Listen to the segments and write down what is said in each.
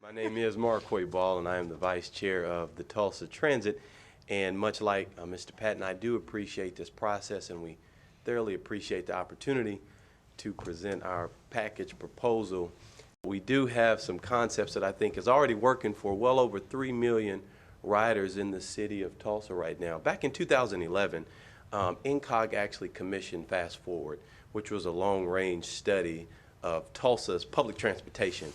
My name is Marquay Ball, and I am the Vice Chair of the Tulsa Transit. And much like Mr. Patton, I do appreciate this process, and we thoroughly appreciate the opportunity to present our package proposal. We do have some concepts that I think is already working for well over 3 million riders in the city of Tulsa right now. Back in 2011, NCOG actually commissioned Fast Forward, which was a long-range study of Tulsa's public transportation.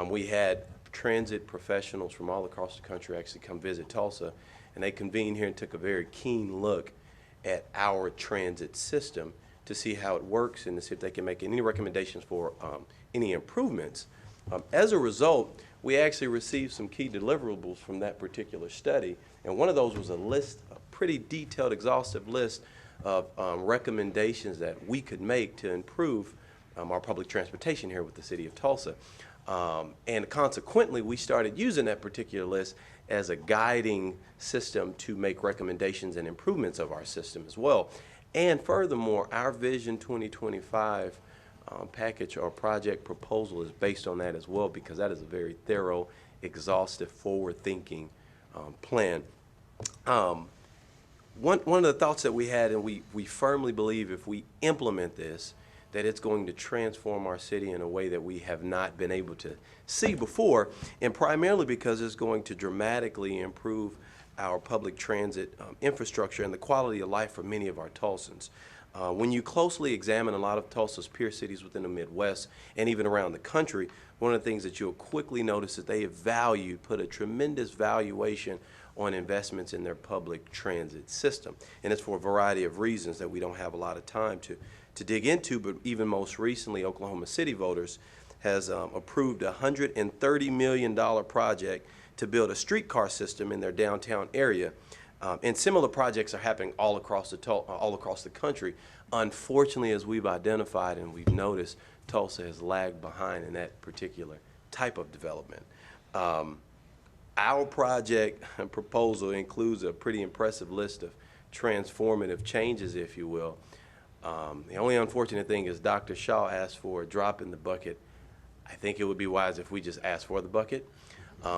We had transit professionals from all across the country actually come visit Tulsa, and they convened here and took a very keen look at our transit system to see how it works and to see if they can make any recommendations for any improvements. As a result, we actually received some key deliverables from that particular study, and one of those was a pretty detailed, exhaustive list of recommendations that we could make to improve our public transportation here with the city of Tulsa. And consequently, we started using that particular list as a guiding system to make recommendations and improvements of our system as well. And furthermore, our Vision 2025 package or project proposal is based on that as well, because that is a very thorough, exhaustive, forward-thinking plan. One of the thoughts that we had, and we firmly believe if we implement this, that it's going to transform our city in a way that we have not been able to see before, and primarily because it's going to dramatically improve our public transit infrastructure and the quality of life for many of our Tulsans. When you closely examine a lot of Tulsa's peer cities within the Midwest and even around the country, one of the things that you'll quickly notice is they have put a tremendous valuation on investments in their public transit system. And it's for a variety of reasons that we don't have a lot of time to dig into, but even most recently, Oklahoma City voters has approved a $130 million project to build a streetcar system in their downtown area. And similar projects are happening all across the country. Unfortunately, as we've identified and we've noticed, Tulsa has lagged behind in that particular type of development. Our project proposal includes a pretty impressive list of transformative changes, if you will. The only unfortunate thing is Dr. Shaw asked for a drop in the bucket. I think it would be wise if we just ask for the bucket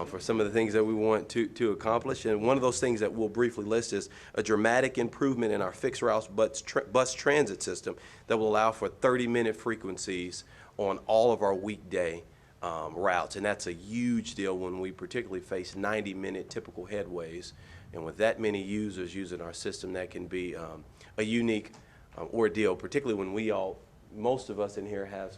for some of the things that we want to accomplish. And one of those things that we'll briefly list is a dramatic improvement in our fixed routes bus transit system that will allow for 30-minute frequencies on all of our weekday routes. And that's a huge deal when we particularly face 90-minute typical headways. And with that many users using our system, that can be a unique ordeal, particularly when most of us in here have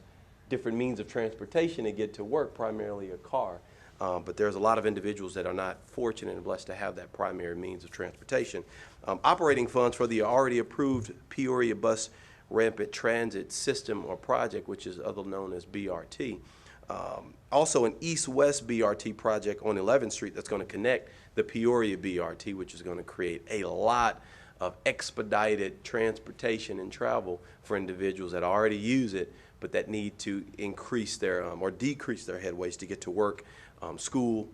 different means of transportation to get to work, primarily a car. But there's a lot of individuals that are not fortunate and blessed to have that primary means of transportation. Operating funds for the already approved Peoria Bus Rapid Transit System or project, which is otherwise known as BRT. Also an east-west BRT project on 11th Street that's going to connect the Peoria BRT, which is going to create a lot of expedited transportation and travel for individuals that already use it, but that need to increase their or decrease their headways to get to work, school,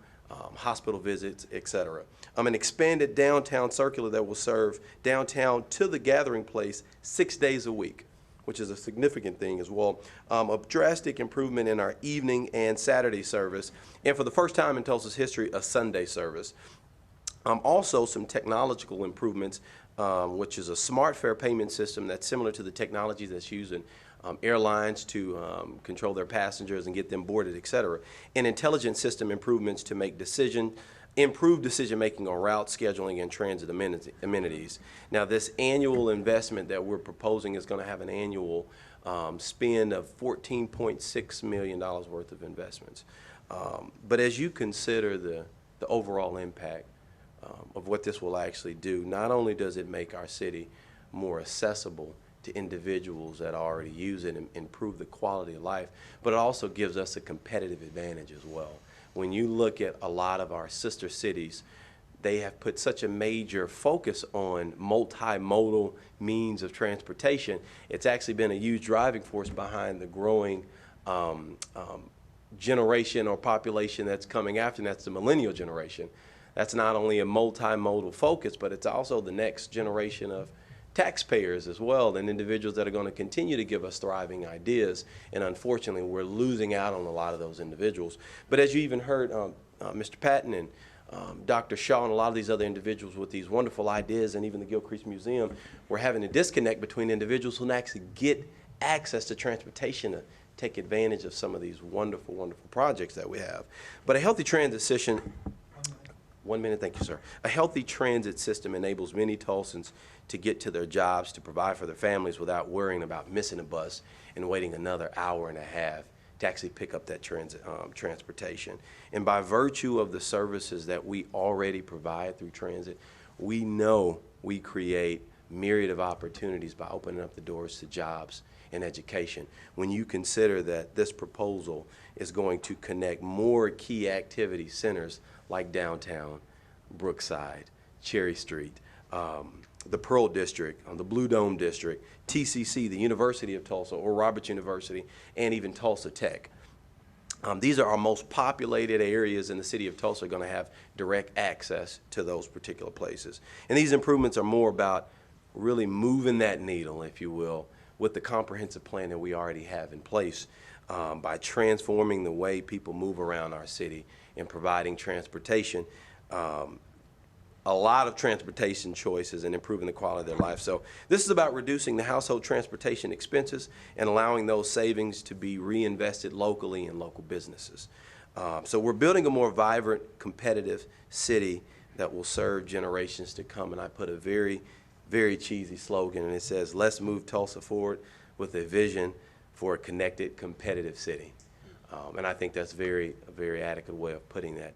hospital visits, etc. An expanded downtown circular that will serve downtown to the gathering place 6 days a week, which is a significant thing as well. A drastic improvement in our evening and Saturday service, and for the first time in Tulsa's history, a Sunday service. Also some technological improvements, which is a smart fare payment system that's similar to the technology that's used in airlines to control their passengers and get them boarded, et cetera. And intelligent system improvements to make improve decision-making on route scheduling and transit amenities. Now, this annual investment that we're proposing is going to have an annual spend of $14.6 million worth of investments. But as you consider the overall impact of what this will actually do, not only does it make our city more accessible to individuals that already use it and improve the quality of life, but it also gives us a competitive advantage as well. When you look at a lot of our sister cities, they have put such a major focus on multimodal means of transportation. It's actually been a huge driving force behind the growing generation or population that's coming after, and that's the millennial generation. That's not only a multimodal focus, but it's also the next generation of taxpayers as well, and individuals that are going to continue to give us thriving ideas. And unfortunately, we're losing out on a lot of those individuals. But as you even heard Mr. Patton and Dr. Shaw and a lot of these other individuals with these wonderful ideas, and even the Gilcrease Museum, we're having a disconnect between individuals who can actually get access to transportation to take advantage of some of these wonderful, wonderful projects that we have. But a healthy transit system, 1 minute, thank you, sir. A healthy transit system enables many Tulsans to get to their jobs, to provide for their families without worrying about missing a bus and waiting another hour and a half to actually pick up that transportation. And by virtue of the services that we already provide through transit, we know we create myriad of opportunities by opening up the doors to jobs and education. When you consider that this proposal is going to connect more key activity centers like downtown, Brookside, Cherry Street, the Pearl District, the Blue Dome District, TCC, the University of Tulsa, or Roberts University, and even Tulsa Tech. These are our most populated areas in the city of Tulsa are going to have direct access to those particular places. And these improvements are more about really moving that needle, if you will, with the comprehensive plan that we already have in place by transforming the way people move around our city and providing transportation, a lot of transportation choices and improving the quality of their life. So this is about reducing the household transportation expenses and allowing those savings to be reinvested locally in local businesses. So we're building a more vibrant, competitive city that will serve generations to come. And I put a very, very cheesy slogan, and it says, "Let's move Tulsa forward with a vision for a connected, competitive city." And I think that's a very adequate way of putting that.